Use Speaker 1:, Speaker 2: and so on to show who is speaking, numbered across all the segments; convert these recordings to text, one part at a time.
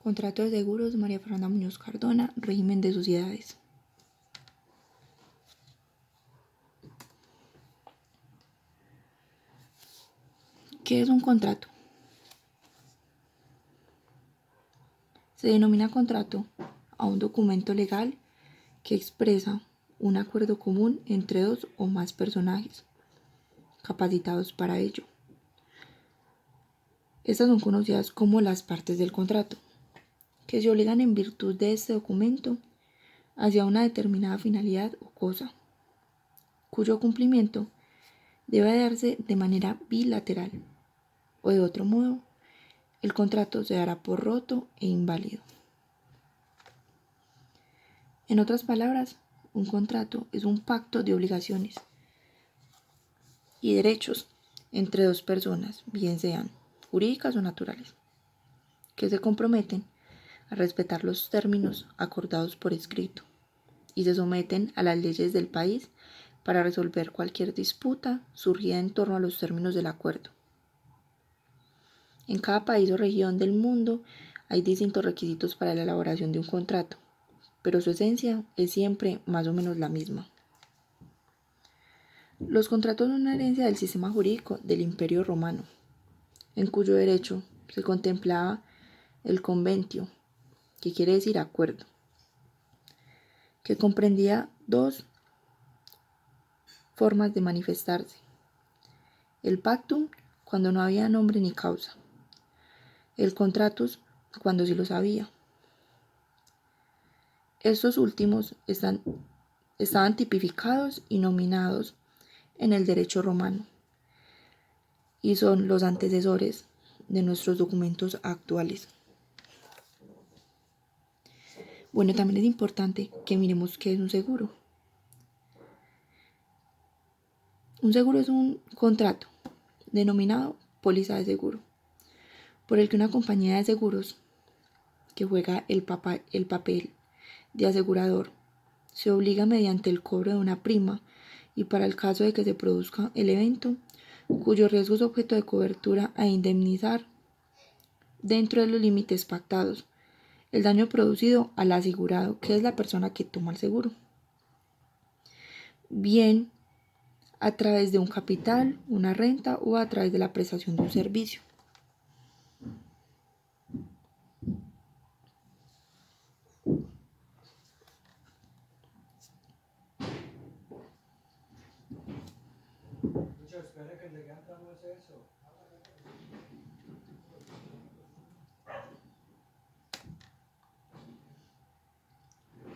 Speaker 1: Contrato de seguros, María Fernanda Muñoz Cardona, régimen de sociedades. ¿Qué es un contrato? Se denomina contrato a un documento legal que expresa un acuerdo común entre dos o más personajes capacitados para ello. Estas son conocidas como las partes del contrato, que se obligan en virtud de este documento hacia una determinada finalidad o cosa, cuyo cumplimiento debe darse de manera bilateral, o de otro modo, el contrato se dará por roto e inválido. En otras palabras, un contrato es un pacto de obligaciones y derechos entre dos personas, bien sean jurídicas o naturales, que se comprometen a respetar los términos acordados por escrito y se someten a las leyes del país para resolver cualquier disputa surgida en torno a los términos del acuerdo. En cada país o región del mundo hay distintos requisitos para la elaboración de un contrato, pero su esencia es siempre más o menos la misma. Los contratos son una herencia del sistema jurídico del Imperio Romano, en cuyo derecho se contemplaba el conventio, que quiere decir acuerdo, que comprendía dos formas de manifestarse: el pactum, cuando no había nombre ni causa; el contratus, cuando sí lo sabía. Estos últimos estaban tipificados y nominados en el derecho romano y son los antecesores de nuestros documentos actuales. Bueno, también es importante que miremos qué es un seguro. Un seguro es un contrato denominado póliza de seguro, por el que una compañía de seguros que juega el papel de asegurador se obliga mediante el cobro de una prima y para el caso de que se produzca el evento cuyo riesgo es objeto de cobertura a indemnizar dentro de los límites pactados el daño producido al asegurado, que es la persona que toma el seguro, bien a través de un capital, una renta o a través de la prestación de un servicio.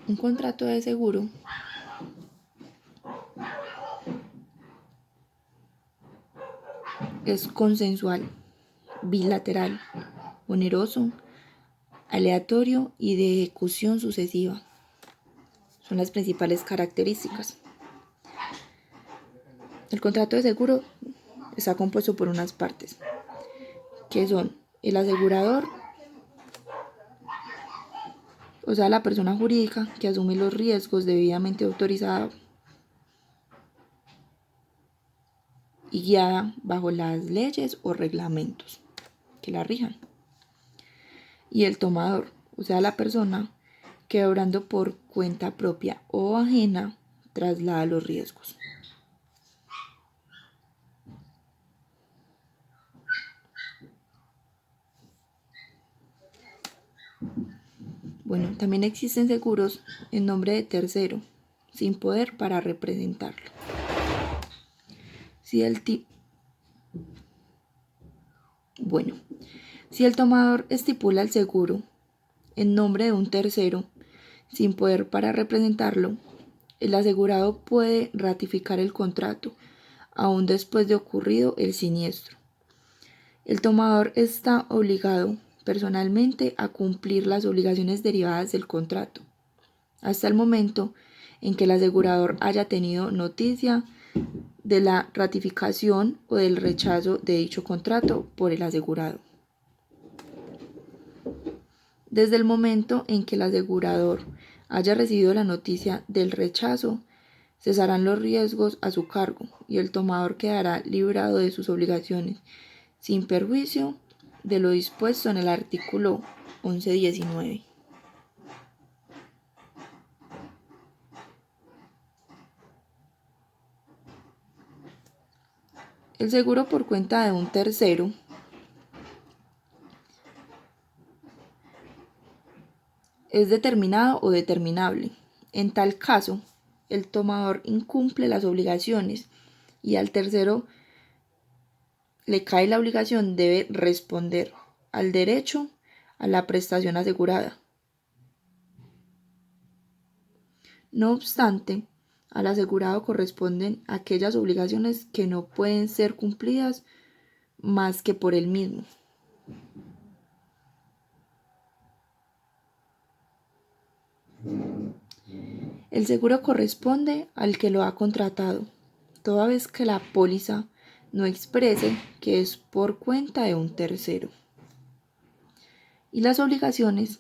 Speaker 1: Un contrato de seguro es consensual, bilateral, oneroso, aleatorio y de ejecución sucesiva. Son las principales características. El contrato de seguro está compuesto por unas partes, que son el asegurador, o sea, la persona jurídica que asume los riesgos debidamente autorizada y guiada bajo las leyes o reglamentos que la rijan. Y el tomador, o sea, la persona que obrando por cuenta propia o ajena traslada los riesgos. Bueno, también existen seguros en nombre de tercero, sin poder para representarlo. Si el tomador estipula el seguro en nombre de un tercero, sin poder para representarlo, el asegurado puede ratificar el contrato, aún después de ocurrido el siniestro. El tomador está obligado personalmente a cumplir las obligaciones derivadas del contrato, hasta el momento en que el asegurador haya tenido noticia de la ratificación o del rechazo de dicho contrato por el asegurado. Desde el momento en que el asegurador haya recibido la noticia del rechazo, cesarán los riesgos a su cargo y el tomador quedará librado de sus obligaciones, sin perjuicio de lo dispuesto en el artículo 1119. El seguro por cuenta de un tercero es determinado o determinable. En tal caso, el tomador incumple las obligaciones y al tercero le cae la obligación, debe responder al derecho a la prestación asegurada. No obstante, al asegurado corresponden aquellas obligaciones que no pueden ser cumplidas más que por él mismo. El seguro corresponde al que lo ha contratado, toda vez que la póliza no exprese que es por cuenta de un tercero. Y las obligaciones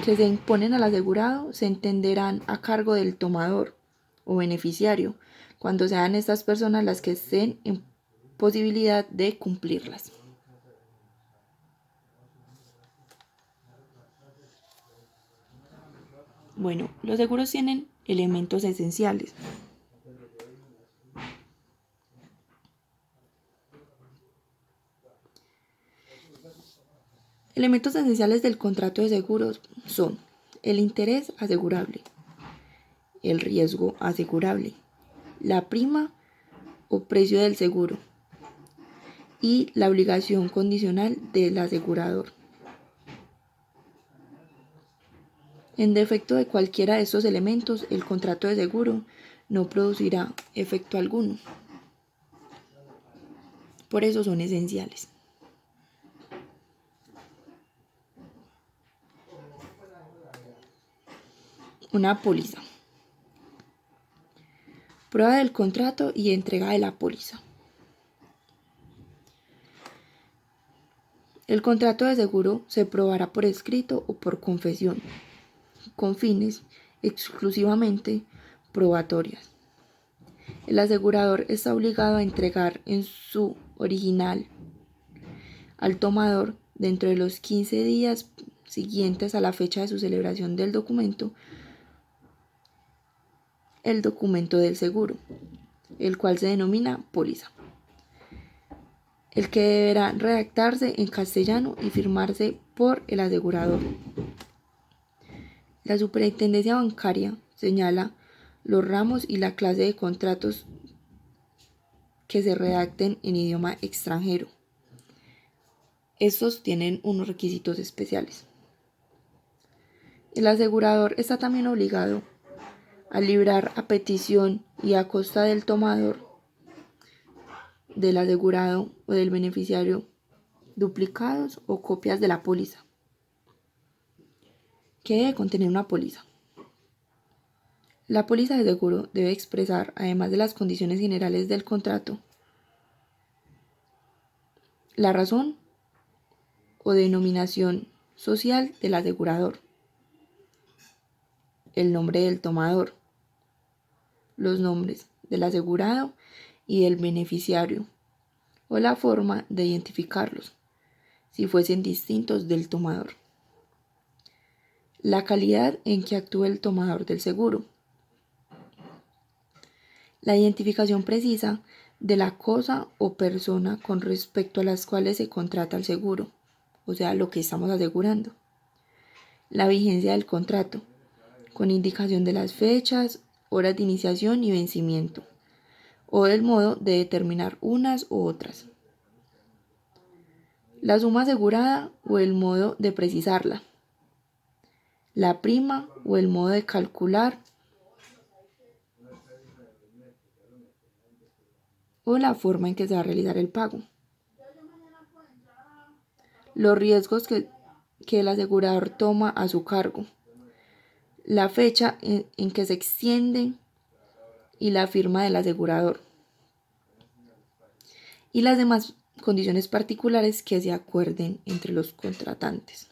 Speaker 1: que se imponen al asegurado se entenderán a cargo del tomador o beneficiario, cuando sean estas personas las que estén en posibilidad de cumplirlas. Bueno, los seguros tienen elementos esenciales. Elementos esenciales del contrato de seguros son el interés asegurable, el riesgo asegurable, la prima o precio del seguro y la obligación condicional del asegurador. En defecto de cualquiera de estos elementos, el contrato de seguro no producirá efecto alguno. Por eso son esenciales. Una póliza. Prueba del contrato y entrega de la póliza. El contrato de seguro se probará por escrito o por confesión, con fines exclusivamente probatorias. El asegurador está obligado a entregar en su original al tomador dentro de los 15 días siguientes a la fecha de su celebración del documento, el documento del seguro, el cual se denomina póliza, el que deberá redactarse en castellano y firmarse por el asegurador. La Superintendencia Bancaria señala los ramos y la clase de contratos que se redacten en idioma extranjero. Estos tienen unos requisitos especiales. El asegurador está también obligado a librar a petición y a costa del tomador, del asegurado o del beneficiario duplicados o copias de la póliza. ¿Qué debe contener una póliza? La póliza de seguro debe expresar, además de las condiciones generales del contrato, la razón o denominación social del asegurador, el nombre del tomador, los nombres del asegurado y del beneficiario, o la forma de identificarlos, si fuesen distintos del tomador, la calidad en que actúe el tomador del seguro, la identificación precisa de la cosa o persona con respecto a las cuales se contrata el seguro, o sea, lo que estamos asegurando, la vigencia del contrato, con indicación de las fechas, horas de iniciación y vencimiento, o del modo de determinar unas u otras, la suma asegurada o el modo de precisarla, la prima o el modo de calcular o la forma en que se va a realizar el pago, los riesgos que el asegurador toma a su cargo, la fecha en que se extiende y la firma del asegurador, y las demás condiciones particulares que se acuerden entre los contratantes.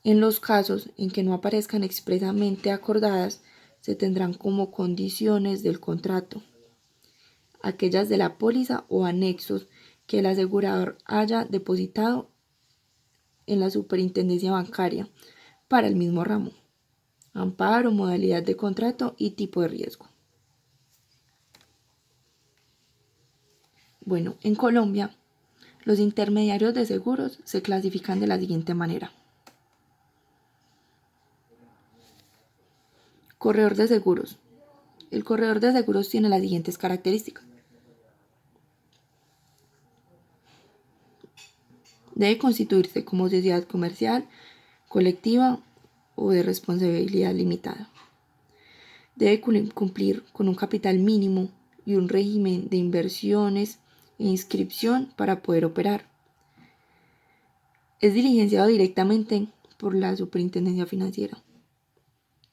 Speaker 1: En los casos en que no aparezcan expresamente acordadas, se tendrán como condiciones del contrato aquellas de la póliza o anexos que el asegurador haya depositado en la superintendencia bancaria para el mismo ramo, amparo, modalidad de contrato y tipo de riesgo. Bueno, en Colombia, los intermediarios de seguros se clasifican de la siguiente manera. Corredor de seguros. El corredor de seguros tiene las siguientes características. Debe constituirse como sociedad comercial, colectiva o de responsabilidad limitada. Debe cumplir con un capital mínimo y un régimen de inversiones e inscripción para poder operar. Es diligenciado directamente por la Superintendencia Financiera.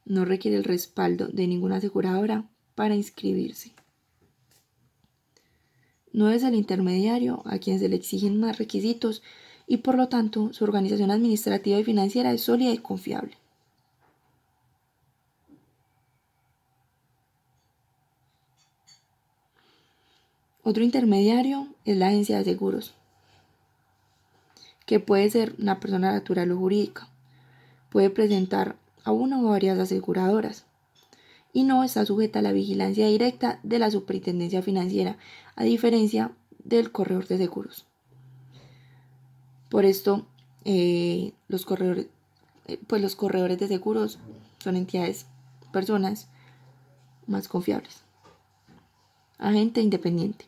Speaker 1: No requiere el respaldo de ninguna aseguradora para inscribirse. No es el intermediario a quien se le exigen más requisitos y por lo tanto su organización administrativa y financiera es sólida y confiable. Otro intermediario es la agencia de seguros, que puede ser una persona natural o jurídica. Puede presentar a una o varias aseguradoras y no está sujeta a la vigilancia directa de la Superintendencia Financiera, a diferencia del corredor de seguros. Por esto, los corredores de seguros son entidades, personas más confiables. Agente independiente.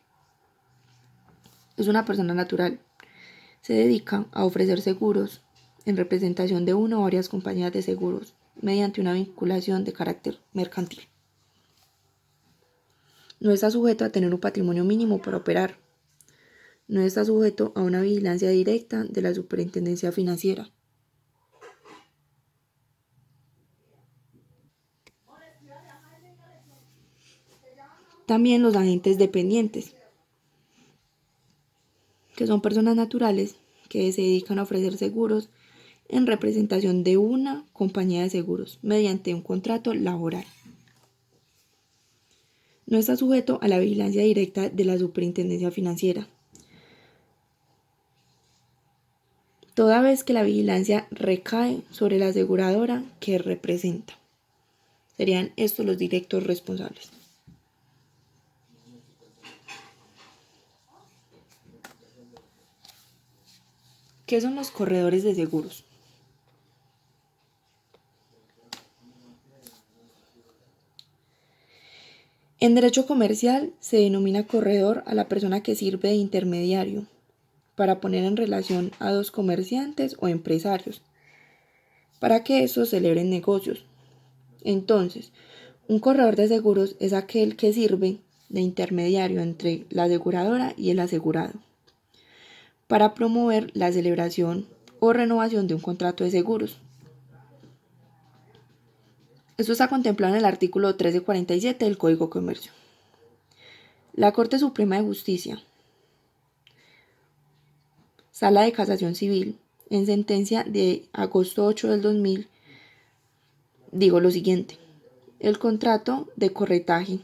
Speaker 1: Es una persona natural. Se dedica a ofrecer seguros en representación de una o varias compañías de seguros mediante una vinculación de carácter mercantil. No está sujeto a tener un patrimonio mínimo para operar. No está sujeto a una vigilancia directa de la Superintendencia Financiera. También los agentes dependientes, que son personas naturales que se dedican a ofrecer seguros en representación de una compañía de seguros mediante un contrato laboral. No está sujeto a la vigilancia directa de la Superintendencia Financiera, toda vez que la vigilancia recae sobre la aseguradora que representa. Serían estos los directos responsables. ¿Qué son los corredores de seguros? En derecho comercial se denomina corredor a la persona que sirve de intermediario para poner en relación a dos comerciantes o empresarios, para que estos celebren negocios. Entonces, un corredor de seguros es aquel que sirve de intermediario entre la aseguradora y el asegurado, para promover la celebración o renovación de un contrato de seguros. Esto está contemplado en el artículo 1347 del Código de Comercio. La Corte Suprema de Justicia, Sala de Casación Civil, en sentencia de agosto 8 del 2000, digo lo siguiente. El contrato de corretaje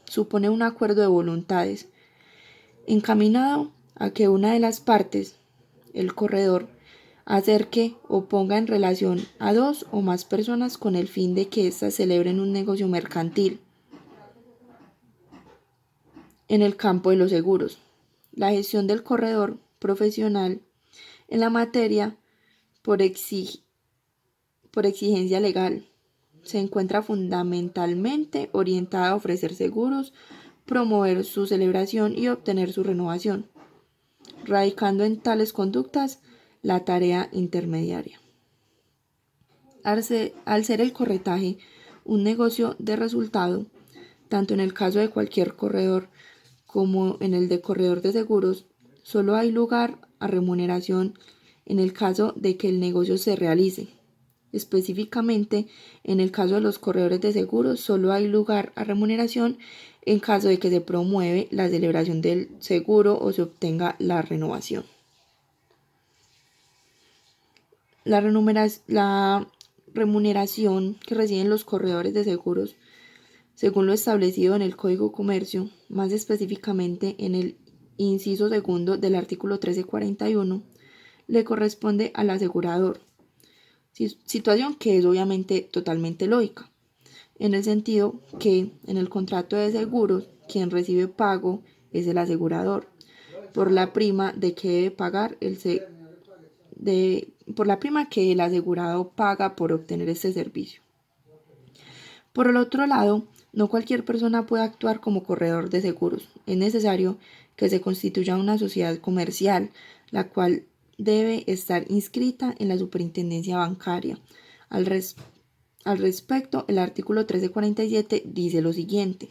Speaker 1: supone un acuerdo de voluntades encaminado a que una de las partes, el corredor, acerque o ponga en relación a dos o más personas con el fin de que éstas celebren un negocio mercantil. En el campo de los seguros, la gestión del corredor profesional en la materia por exigencia legal se encuentra fundamentalmente orientada a ofrecer seguros, promover su celebración y obtener su renovación, radicando en tales conductas la tarea intermediaria. Al ser el corretaje un negocio de resultado, tanto en el caso de cualquier corredor como en el de corredor de seguros, solo hay lugar a remuneración en el caso de que el negocio se realice. Específicamente, en el caso de los corredores de seguros, solo hay lugar a remuneración en caso de que se promueve la celebración del seguro o se obtenga la renovación. La remuneración que reciben los corredores de seguros, según lo establecido en el Código de Comercio, más específicamente en el inciso segundo del artículo 1341, le corresponde al asegurador, situación que es obviamente totalmente lógica, en el sentido que en el contrato de seguros quien recibe pago es el asegurador por la prima de que debe pagar por la prima que el asegurado paga por obtener este servicio. Por el otro lado, no cualquier persona puede actuar como corredor de seguros. Es necesario que se constituya una sociedad comercial, la cual debe estar inscrita en la superintendencia bancaria. Al respecto, el artículo 1347 dice lo siguiente.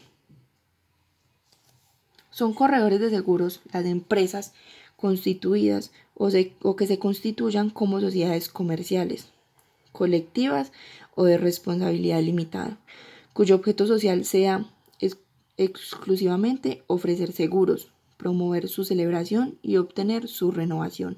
Speaker 1: Son corredores de seguros las empresas constituidas o que se constituyan como sociedades comerciales, colectivas o de responsabilidad limitada, cuyo objeto social sea exclusivamente ofrecer seguros, promover su celebración y obtener su renovación.